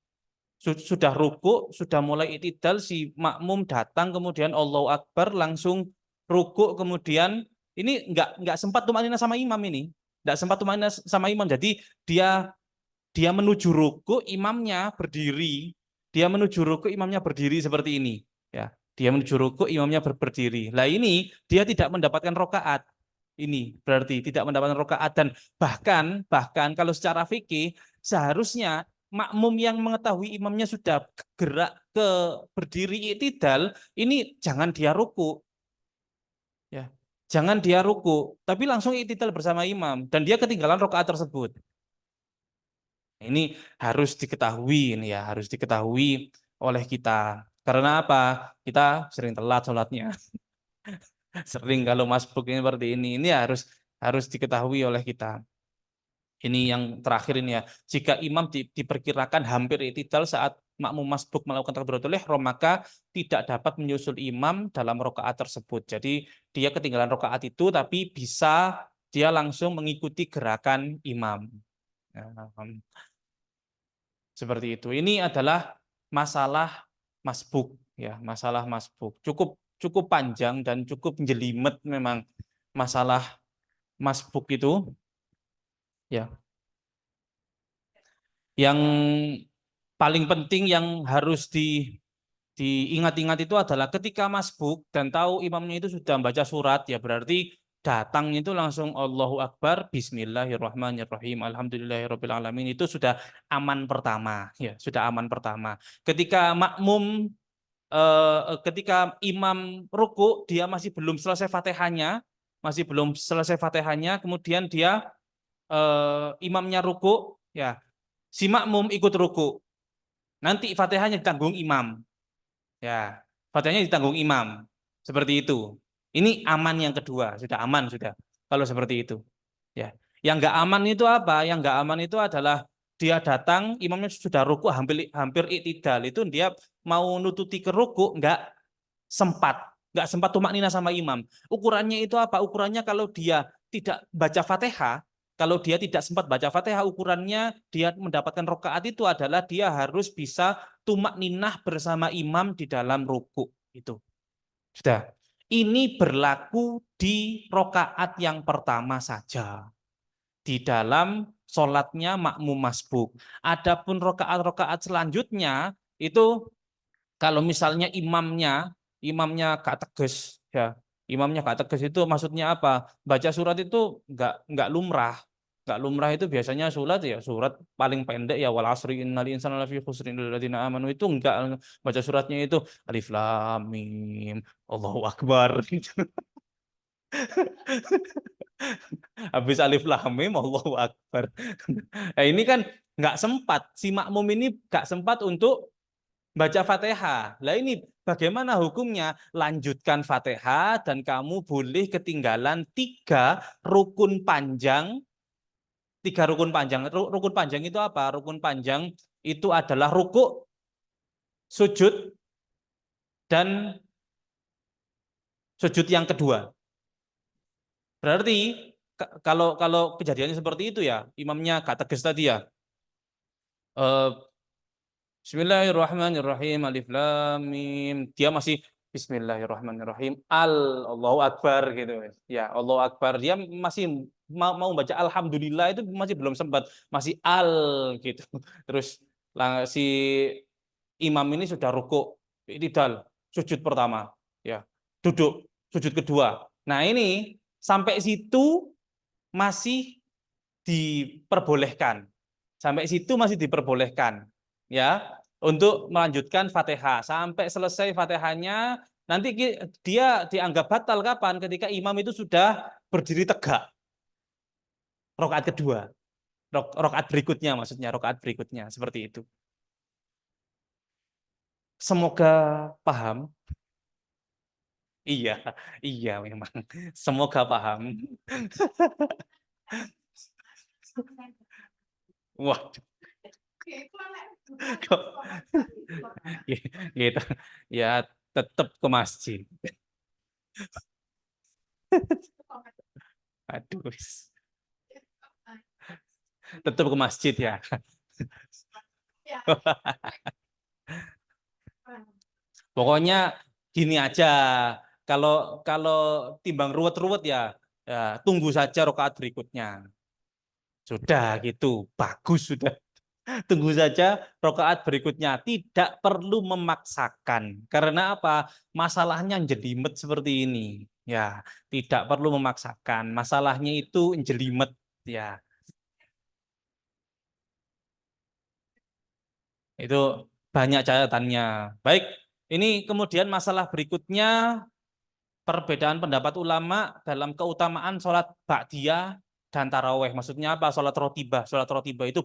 sudah rukuk, sudah mulai itidal, si makmum datang kemudian Allahu Akbar langsung rukuk, kemudian ini nggak sempat tumanina sama imam ini, nggak sempat tumanina sama imam. Jadi dia dia menuju rukuk, imamnya berdiri, dia menuju rukuk, imamnya berdiri seperti ini, ya. Dia menuju rukuk, imamnya berdiri. Lah ini dia tidak mendapatkan rokaat. Ini berarti tidak mendapatkan rokaat, dan bahkan bahkan kalau secara fikih seharusnya makmum yang mengetahui imamnya sudah gerak ke berdiri itidal, ini jangan dia ruku, ya. Jangan dia ruku, tapi langsung itidal bersama imam dan dia ketinggalan rokaat tersebut. Ini harus diketahui, ini ya, harus diketahui oleh kita. Karena apa? Kita sering telat sholatnya. Sering kalau masbuk ini seperti ini. Ini harus harus diketahui oleh kita. Ini yang terakhir ini ya. Jika imam diperkirakan hampir itidal saat makmum masbuk melakukan takbiratul ihram, maka tidak dapat menyusul imam dalam rakaat tersebut. Jadi dia ketinggalan rakaat itu, tapi bisa dia langsung mengikuti gerakan imam. Nah, seperti itu. Ini adalah masalah masbuk, ya, masalah masbuk. Cukup cukup panjang dan cukup jelimet memang masalah masbuk itu, ya. Yang paling penting yang harus diingat-ingat itu adalah ketika masbuk dan tahu imamnya itu sudah membaca surat, ya berarti datang itu langsung Allahu Akbar, Bismillahirrahmanirrahim, Alhamdulillahirabbil alamin, itu sudah aman pertama, ya sudah aman pertama. Ketika makmum ketika imam ruku dia masih belum selesai Fatihahnya, kemudian dia imamnya ruku, ya si makmum ikut ruku. Nanti Fatihahnya ditanggung imam. Ya, Fatihahnya ditanggung imam. Seperti itu. Ini aman yang kedua, sudah aman sudah. Kalau seperti itu. Ya. Yang nggak aman itu apa? Yang nggak aman itu adalah dia datang, imamnya sudah ruku hampir hampir iktidal, itu dia mau nututi ke ruku nggak sempat tumak nina sama imam. Ukurannya itu apa? Ukurannya kalau dia tidak baca Fatihah, kalau dia tidak sempat baca Fatihah, ukurannya dia mendapatkan rokaat itu adalah dia harus bisa tumak ninah bersama imam di dalam ruku. Itu sudah. Ini berlaku di rokaat yang pertama saja. Di dalam sholatnya makmum masbuk. Adapun rokaat-rokaat selanjutnya itu kalau misalnya imamnya gak tegas, ya imamnya gak tegas itu maksudnya apa? Baca surat itu nggak lumrah. Nggak lumrah itu biasanya surat paling pendek ya wal asri innal insana lafi khusrin illal ladzina amanu, itu enggak baca suratnya itu alif lam mim Allahu akbar gitu. Habis alif lam mim Allahu akbar. Nah, ini kan nggak sempat, si makmum ini nggak sempat untuk baca Fatihah. Lah ini bagaimana hukumnya? Lanjutkan Fatihah dan kamu boleh ketinggalan rukun panjang. Tiga rukun panjang. Rukun panjang itu apa? Rukun panjang itu adalah ruku, sujud, dan sujud yang kedua. Berarti kalau kalau kejadiannya seperti itu ya, imamnya gak tegas tadi ya. Eh, Bismillahirrahmanirrahim. Alif lam mim. Dia masih Bismillahirrahmanirrahim. Allahu Akbar gitu. Ya, Allahu Akbar. Dia masih mau baca alhamdulillah itu masih belum sempat. Masih gitu. Terus si imam ini sudah rukuk, i'tidal, sujud pertama, ya. Duduk, sujud kedua. Nah, ini sampai situ masih diperbolehkan. Sampai situ masih diperbolehkan, ya, untuk melanjutkan Fatihah sampai selesai Fatihahnya. Nanti dia dianggap batal kapan? Ketika imam itu sudah berdiri tegak, rokaat kedua, rokaat berikutnya, maksudnya rokaat berikutnya seperti itu. Semoga paham. Iya, iya memang. Semoga paham. Wah, gitu. Ya, tetap ke masjid. Aduh, tetap ke masjid ya. Pokoknya gini aja. Kalau kalau timbang ruwet-ruwet ya tunggu saja rokaat berikutnya. Sudah gitu, bagus sudah. Tunggu saja rokaat berikutnya. Tidak perlu memaksakan. Karena apa? Masalahnya jelimet seperti ini. Ya, tidak perlu memaksakan. Masalahnya itu jelimet. Ya, itu banyak catatannya. Baik, ini kemudian masalah berikutnya, perbedaan pendapat ulama dalam keutamaan sholat ba'diyah dan taraweh. Maksudnya apa? Sholat rotibah. Sholat rotibah itu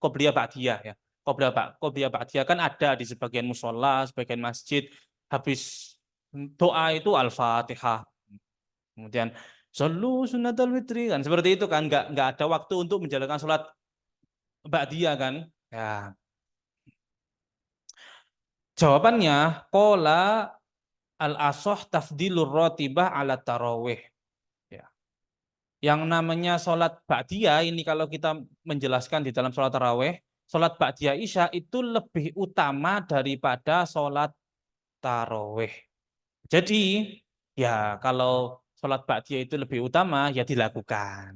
qobliyah ba'diyah ya. Qobliyah ba'diyah kan ada di sebagian musola, sebagian masjid. Habis doa itu Al-Fatihah. Kemudian solu sunatul witri kan seperti itu kan. Nggak ada waktu untuk menjalankan sholat ba'diyah kan. Ya. Jawabannya, qala al-asoh tafdilur rotibah ala tarawih. Ya. Yang namanya sholat ba'diyah ini kalau kita menjelaskan di dalam sholat tarawih, sholat ba'diyah isya itu lebih utama daripada sholat tarawih. Jadi ya kalau sholat ba'diyah itu lebih utama ya dilakukan.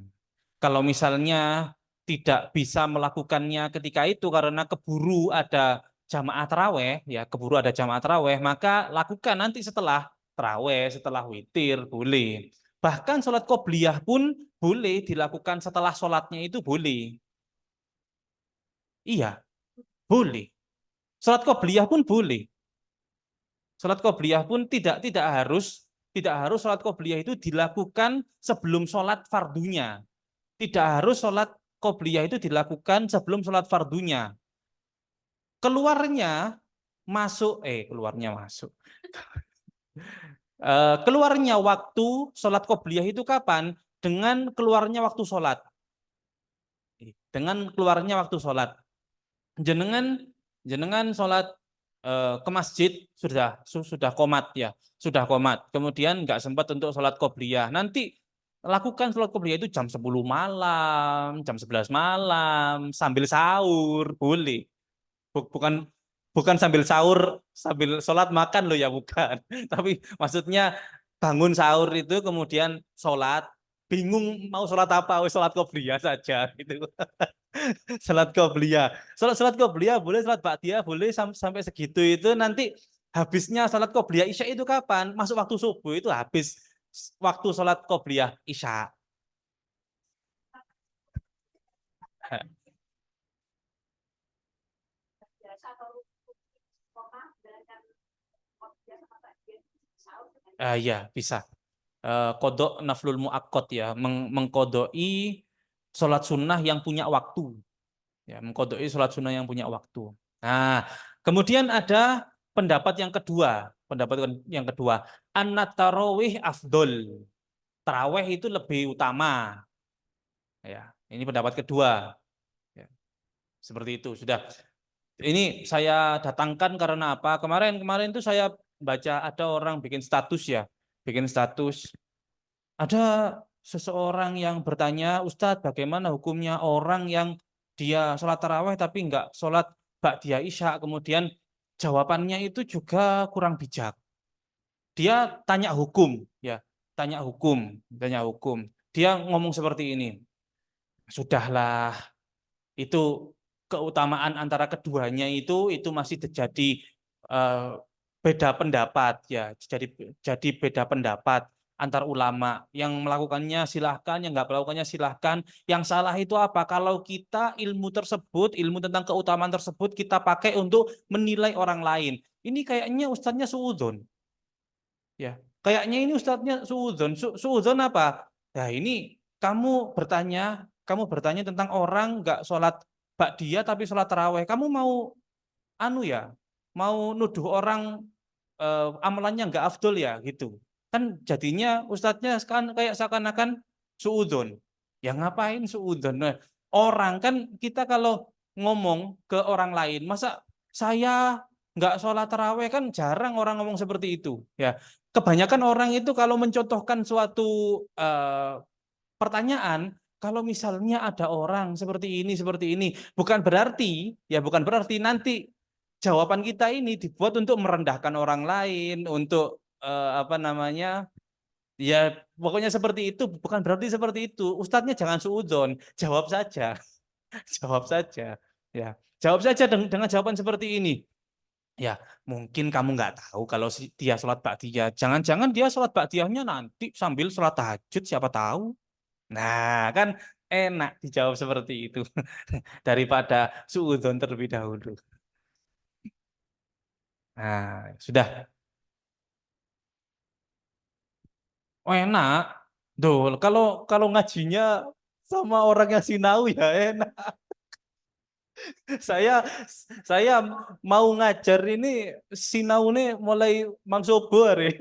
Kalau misalnya tidak bisa melakukannya ketika itu karena keburu ada jamaah taraweh, ya keburu ada jamaah taraweh, maka lakukan nanti setelah taraweh, setelah witir, boleh. Bahkan sholat qobliyah pun boleh dilakukan setelah sholatnya itu boleh. Iya, boleh. Sholat qobliyah pun boleh. Sholat qobliyah pun tidak harus sholat qobliyah itu dilakukan sebelum sholat fardunya. Tidak harus sholat qobliyah itu dilakukan sebelum sholat fardunya. Keluarnya keluarnya masuk. Keluarnya waktu sholat qobliyah itu kapan? Dengan keluarnya waktu sholat. Dengan keluarnya waktu sholat. Jenengan jenengan sholat ke masjid sudah komat ya, sudah komat. Kemudian nggak sempat untuk sholat qobliyah. Nanti lakukan sholat qobliyah itu jam 10 malam, jam 11 malam, sambil sahur, boleh. Bukan bukan sambil sahur, sambil sholat makan loh ya, bukan. Tapi maksudnya bangun sahur itu kemudian sholat, bingung mau sholat apa, sholat qobliyah saja gitu. Sholat qobliyah. Sholat qobliyah boleh, sholat ba'diyah boleh sampai segitu itu nanti habisnya sholat qobliyah isya itu kapan? Masuk waktu subuh itu habis waktu sholat qobliyah isya. Ya bisa. Kodok naflul muakkad ya, mengkodoi sholat sunnah yang punya waktu. Ya, mengkodoi sholat sunnah yang punya waktu. Nah, kemudian ada pendapat yang kedua. Pendapat yang kedua, an tarawih afdol. Tarawih itu lebih utama. Ya, ini pendapat kedua. Ya, seperti itu. Sudah. Ini saya datangkan karena apa? Kemarin itu saya baca ada orang bikin status ya, bikin status. Ada seseorang yang bertanya, Ustadz, bagaimana hukumnya orang yang dia sholat taraweh tapi nggak sholat ba'diyah isya, kemudian jawabannya itu juga kurang bijak. Dia tanya hukum. Dia ngomong seperti ini, sudahlah, itu keutamaan antara keduanya itu masih terjadi eh, beda pendapat ya, jadi beda pendapat antar ulama. Yang melakukannya silahkan, yang nggak melakukannya silahkan. Yang salah itu apa? Kalau kita ilmu tentang keutamaan tersebut kita pakai untuk menilai orang lain. Ini kayaknya ustadznya suudzon. Ya, kayaknya ini ustadznya suudzon. Suudzon apa? Nah, ini kamu bertanya tentang orang nggak sholat ba'diyah tapi sholat taraweh. Kamu mau ya, mau nuduh orang amalannya nggak afdol ya gitu. Kan jadinya ustadznya kan kayak seakan-akan suudzon. Ya ngapain suudzon? Nah, orang kan kita kalau ngomong ke orang lain, masa saya nggak sholat taraweh, kan jarang orang ngomong seperti itu. Ya, kebanyakan orang itu kalau mencontohkan suatu pertanyaan, kalau misalnya ada orang seperti ini, bukan berarti nanti jawaban kita ini dibuat untuk merendahkan orang lain, untuk apa namanya, ya pokoknya seperti itu, bukan berarti seperti itu. Ustadznya jangan suudzon, jawab saja, jawab saja, ya, jawab saja dengan jawaban seperti ini. Ya, mungkin kamu nggak tahu kalau dia sholat ba'diyah. Jangan-jangan dia sholat ba'diyahnya nanti sambil sholat tahajud, siapa tahu. Nah, kan enak dijawab seperti itu daripada suudzon terlebih dahulu. Nah, sudah. Oh, enak. Duh, kalau kalau ngajinya sama orang yang sinau ya enak. Saya saya mau ngajar ini sinau ini mulai mangsobo hari.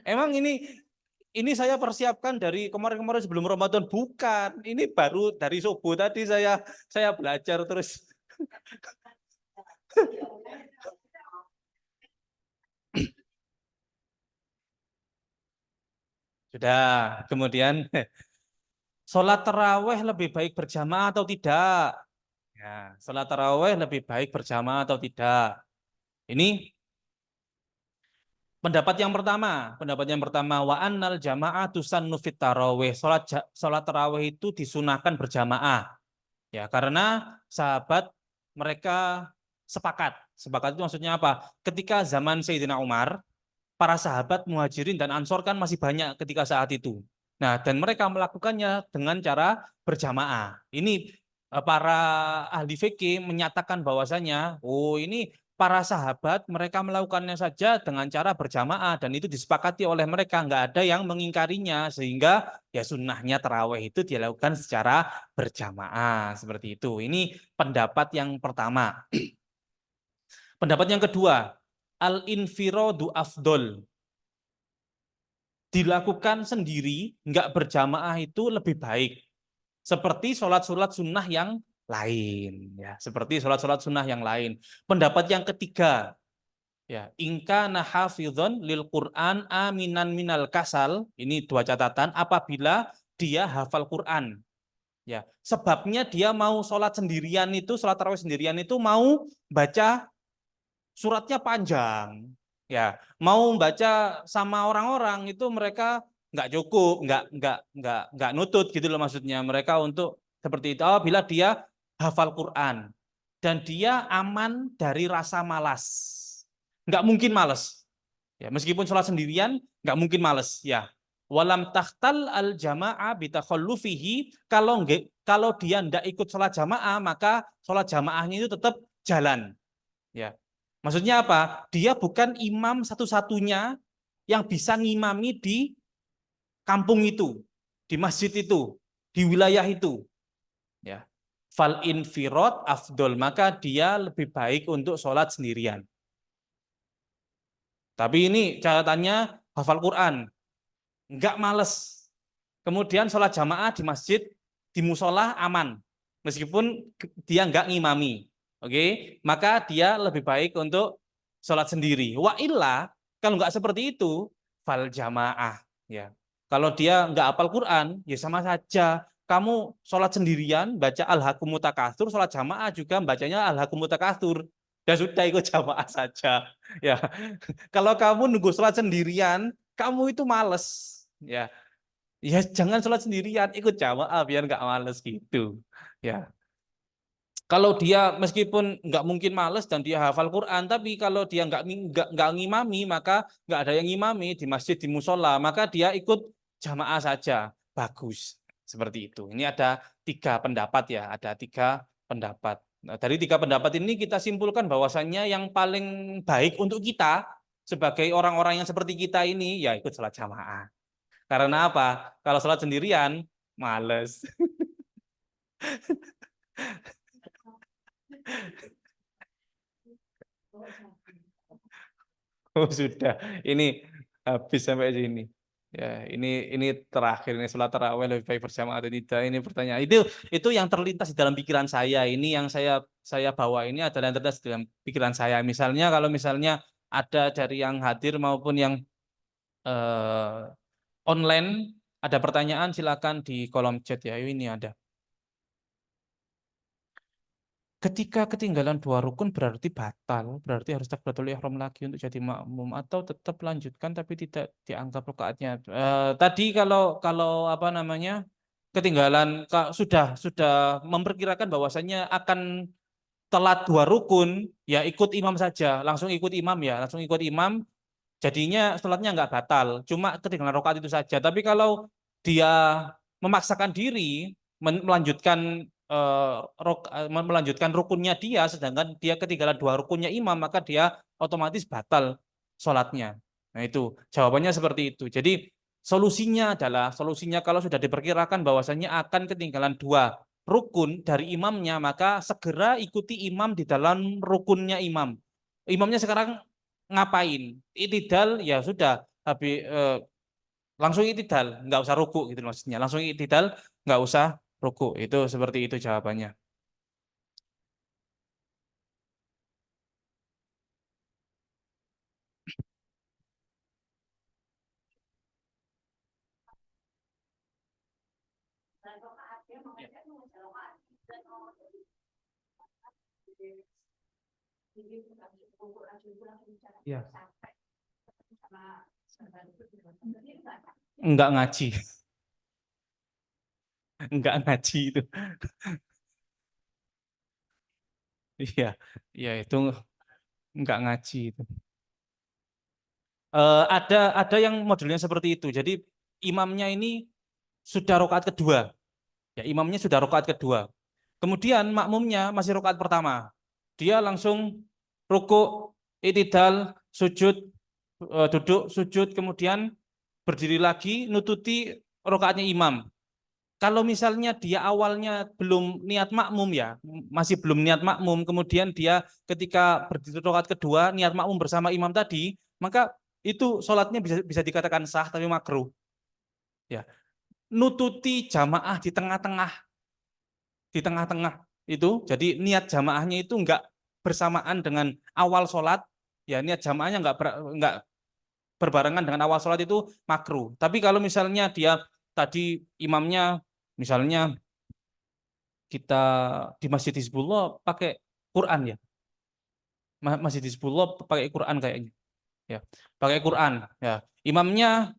Emang ini saya persiapkan dari kemarin-kemarin sebelum Ramadan, bukan. Ini baru dari subuh tadi saya belajar terus. Sudah. Kemudian sholat taraweh lebih baik berjamaah atau tidak? Ya, sholat taraweh lebih baik berjamaah atau tidak? Ini pendapat yang pertama, wa annal jamaah tusannu fit tarawih. Sholat tarawih itu disunahkan berjamaah. Ya, karena sahabat mereka sepakat. Sepakat itu maksudnya apa? Ketika zaman Sayyidina Umar, para sahabat Muhajirin dan Ansor kan masih banyak ketika saat itu. Nah, dan mereka melakukannya dengan cara berjamaah. Ini para ahli fikih menyatakan bahwasanya, oh ini para sahabat mereka melakukannya saja dengan cara berjamaah dan itu disepakati oleh mereka, nggak ada yang mengingkarinya sehingga ya sunnahnya tarawih itu dilakukan secara berjamaah seperti itu. Ini pendapat yang pertama. Pendapat yang kedua, al-infiradu afdol, dilakukan sendiri, nggak berjamaah itu lebih baik. Seperti sholat-sholat sunnah yang lain. Ya, seperti sholat-sholat sunnah yang lain. Pendapat yang ketiga, ya, ingka nahafidhon lil Quran aminan minal kasal. Ini dua catatan. Apabila dia hafal Quran, ya, sebabnya dia mau sholat sendirian itu, sholat tarawih sendirian itu mau baca suratnya panjang, ya mau baca sama orang-orang itu mereka nggak cukup, nggak nutut gitu loh maksudnya mereka untuk seperti itu. Oh, bila dia hafal Quran dan dia aman dari rasa malas, nggak mungkin malas, ya meskipun sholat sendirian nggak mungkin malas, ya. Walam tahtal al jamaah bitakhallufihi, kalau dia ndak ikut sholat jamaah maka sholat jamaahnya itu tetap jalan, ya. Maksudnya apa? Dia bukan imam satu-satunya yang bisa ngimami di kampung itu, di masjid itu, di wilayah itu. Ya. Fal infirot afdol, maka dia lebih baik untuk sholat sendirian. Tapi ini catatannya hafal Quran, nggak males. Kemudian sholat jamaah di masjid, di musola aman, meskipun dia nggak ngimami. Oke, maka dia lebih baik untuk sholat sendiri. Wa illa, kalau nggak seperti itu, fal jamaah. Ya, kalau dia nggak hafal Quran, ya sama saja. Kamu sholat sendirian, baca al-hakumut takatsur, sholat jamaah juga bacanya al-hakumut takatsur. Ya sudah ikut jamaah saja. Ya, kalau kamu nunggu sholat sendirian, kamu itu males. Ya, ya jangan sholat sendirian, ikut jamaah biar nggak males gitu. Ya, kalau dia meskipun nggak mungkin males dan dia hafal Quran, tapi kalau dia nggak ngimami, maka nggak ada yang ngimami di masjid di musola, maka dia ikut jamaah saja, bagus seperti itu. Ini ada tiga pendapat ya, ada tiga pendapat. Nah, dari tiga pendapat ini kita simpulkan bahwasannya yang paling baik untuk kita sebagai orang-orang yang seperti kita ini ya ikut sholat jamaah. Karena apa? Kalau sholat sendirian, males. Oh sudah, ini habis sampai sini. Ya, ini terakhir ini sholat tarawih lebih baik berjamaah atau tidak. Ini pertanyaan. Itu yang terlintas di dalam pikiran saya. Ini yang saya bawa ini adalah yang terlintas di dalam pikiran saya. Misalnya kalau misalnya ada dari yang hadir maupun yang eh, online ada pertanyaan silakan di kolom chat ya. Ini ada. Ketika ketinggalan dua rukun berarti batal, berarti harus takbiratul ihram lagi untuk jadi makmum atau tetap lanjutkan tapi tidak dianggap rakaatnya. Tadi kalau kalau apa namanya ketinggalan sudah memperkirakan bahwasannya akan telat dua rukun, ya ikut imam saja, langsung ikut imam ya, langsung ikut imam. Jadinya sholatnya nggak batal, cuma ketinggalan rakaat itu saja. Tapi kalau dia memaksakan diri melanjutkan melanjutkan rukunnya dia, sedangkan dia ketinggalan dua rukunnya imam, maka dia otomatis batal sholatnya. Nah itu jawabannya seperti itu. Jadi solusinya kalau sudah diperkirakan bahwasannya akan ketinggalan dua rukun dari imamnya, maka segera ikuti imam di dalam rukunnya imam. Imamnya sekarang ngapain? Itidal ya sudah habis langsung itidal, nggak usah ruku gitu maksudnya. Langsung itidal, nggak usah ruku. Itu seperti itu jawabannya. Ya. Nggak ngaji, nggak ngaji itu. Iya, iya itu nggak ngaji itu. Ada yang modelnya seperti itu. Jadi imamnya ini sudah rakaat kedua. Ya, imamnya sudah rakaat kedua. Kemudian makmumnya masih rakaat pertama. Dia langsung ruku, i'tidal, sujud, duduk, sujud, kemudian berdiri lagi, nututi rakaatnya imam. Kalau misalnya dia awalnya belum niat makmum ya, masih belum niat makmum, kemudian dia ketika berdiri rakaat kedua niat makmum bersama imam tadi, maka itu sholatnya bisa bisa dikatakan sah tapi makruh. Ya, nututi jamaah di tengah-tengah itu, jadi niat jamaahnya itu enggak bersamaan dengan awal sholat, ya niat jamaahnya enggak berbarengan dengan awal sholat itu makruh. Tapi kalau misalnya dia tadi imamnya misalnya kita di Masjid Hizbullah pakai Quran ya, Masjid Hizbullah pakai Quran kayaknya, ya pakai Quran, ya imamnya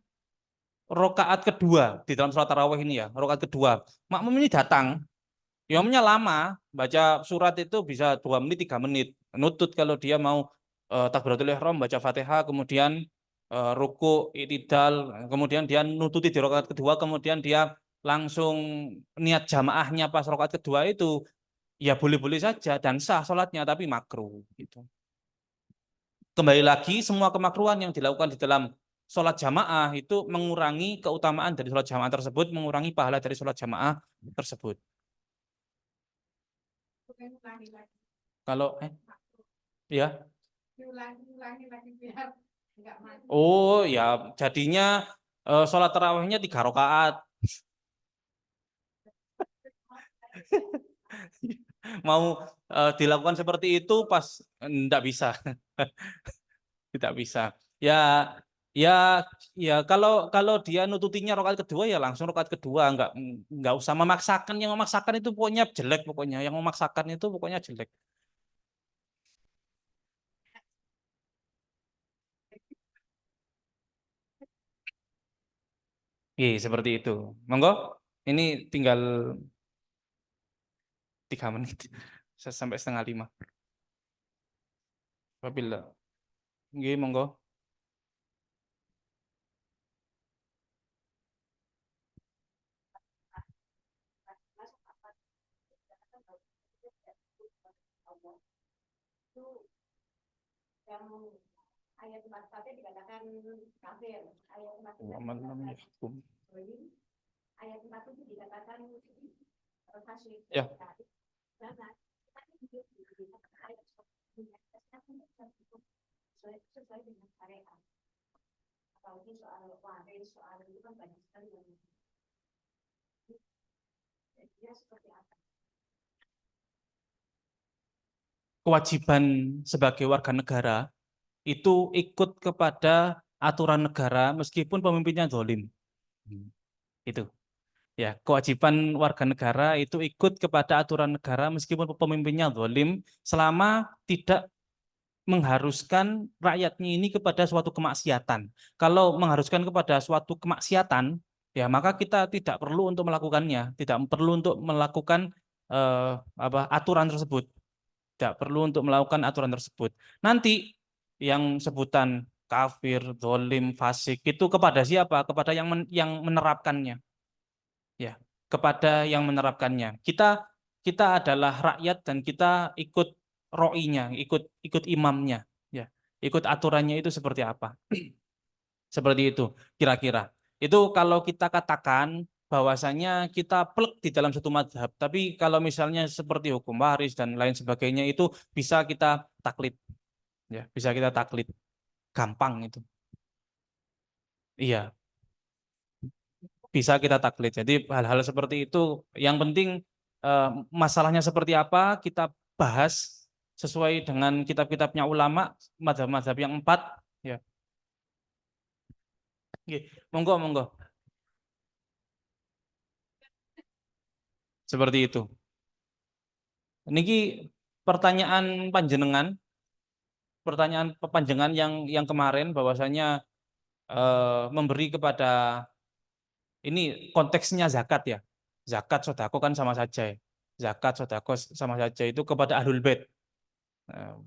rokaat kedua di dalam sholat tarawih ini ya, rokaat kedua, makmum ini datang, imamnya lama, baca surat itu bisa 2 menit 3 menit, nutut kalau dia mau takbiratul ihram, baca Fatihah, kemudian ruku, i'tidal, kemudian dia nututi di rokaat kedua, kemudian dia langsung niat jamaahnya pas rokaat kedua itu, ya boleh-boleh saja dan sah sholatnya tapi makruh gitu. Kembali lagi semua kemakruhan yang dilakukan di dalam sholat jamaah itu mengurangi keutamaan dari sholat jamaah tersebut, mengurangi pahala dari sholat jamaah tersebut. Kalau ya, oh ya jadinya sholat tarawihnya 3 rakaat. Mau dilakukan seperti itu pas enggak bisa. Tidak bisa. Ya, ya, ya kalau kalau dia nututinya rakaat kedua ya langsung rakaat kedua, enggak usah memaksakan. Yang memaksakan itu pokoknya jelek pokoknya. Yang memaksakan itu pokoknya jelek. Iya, seperti itu. Monggo, ini tinggal 3 menit sampai setengah 5. Apabila, iya, monggo. Wa man lam yahkum. Ya, kewajiban sebagai warga negara itu ikut kepada aturan negara meskipun pemimpinnya zalim. Itu. Ya, kewajiban warga negara itu ikut kepada aturan negara meskipun pemimpinnya zalim selama tidak mengharuskan rakyatnya ini kepada suatu kemaksiatan. Kalau mengharuskan kepada suatu kemaksiatan, ya maka kita tidak perlu untuk melakukannya, tidak perlu untuk melakukan aturan tersebut, tidak perlu untuk melakukan aturan tersebut. Nanti yang sebutan kafir, zalim, fasik itu kepada siapa? Kepada yang menerapkannya, ya, kepada yang menerapkannya. Kita adalah rakyat dan kita ikut roinya, ikut imamnya, ya, ikut aturannya itu seperti apa. Seperti itu kira-kira. Itu kalau kita katakan bahwasanya kita plek di dalam satu madhab, tapi kalau misalnya seperti hukum waris dan lain sebagainya itu bisa kita taklid, ya, bisa kita taklid, gampang itu. Iya, bisa kita taklid. Jadi hal-hal seperti itu yang penting masalahnya seperti apa kita bahas sesuai dengan kitab-kitabnya ulama, mazhab-mazhab yang 4, ya. Oke, monggo monggo. Seperti itu. Niki pertanyaan panjenengan, pertanyaan panjenengan yang kemarin bahwasanya memberi kepada, ini konteksnya zakat ya. Zakat sodako kan sama saja ya. Zakat sodako sama saja itu kepada ahlul bait. Nah,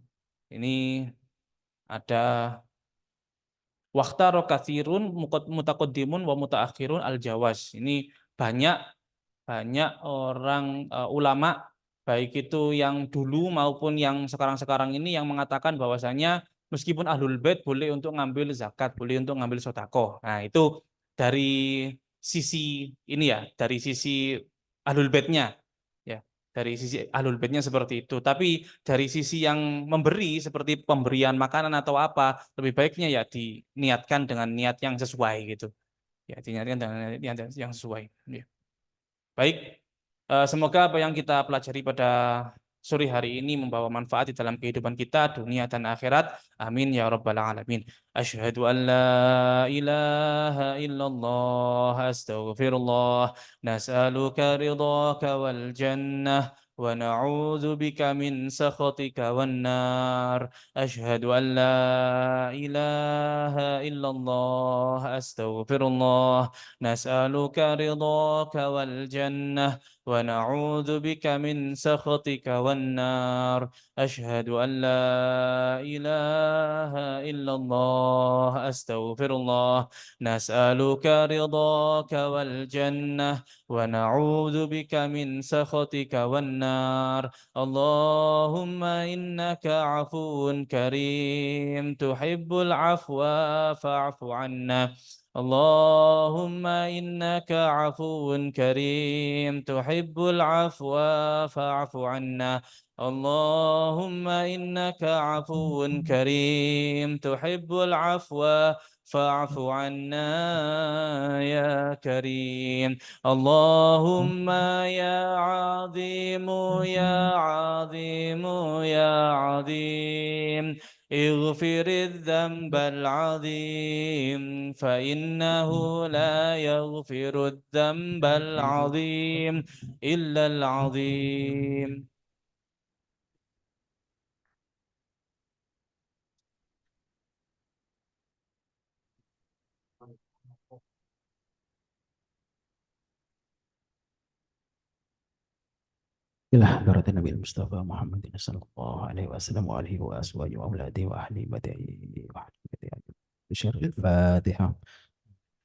ini ada waktu katsirun mutaqaddimun wa mutaakhirun al-jawaz. Ini banyak banyak orang ulama baik itu yang dulu maupun yang sekarang-sekarang ini yang mengatakan bahwasanya meskipun ahlul bait boleh untuk ngambil zakat, boleh untuk ngambil sedekah. Nah, itu dari sisi ini ya, dari sisi ahlul baitnya ya. Dari sisi ahlul baitnya seperti itu. Tapi dari sisi yang memberi seperti pemberian makanan atau apa, lebih baiknya ya diniatkan dengan niat yang sesuai gitu. Ya, diniatkan dengan niat yang sesuai. Ya. Baik, semoga apa yang kita pelajari pada sore hari ini membawa manfaat di dalam kehidupan kita dunia dan akhirat. Amin ya rabbal alamin. Asyhadu an la ilaha illallah astaghfirullah nas'aluka ridhaka wal jannah wa na'udzu bika min sakhatika wan nar. Asyhadu an la ilaha illallah astaghfirullah نسألك رضاك والجنة ونعوذ بك من سخطك والنار أشهد أن لا إله إلا الله أستغفر الله نسألك رضاك والجنة ونعوذ بك من سخطك والنار اللهم إنك عفو كريم تحب العفو فاعف عنا اللهم إنك عفو كريم تحب العفو فاعف عنا اللهم إنك عفو كريم تحب العفو فاعف عنا يا كريم اللهم يا عظيم يا عظيم يا عظيم اغفر الذنب العظيم فإنه لا يغفر الذنب العظيم إلا العظيم. إلى حضرة النبي المصطفى محمد صلى الله عليه وسلم وآله وأزواجه وأولاده وأهل بيته وأهل بيته بشر الفاتحة.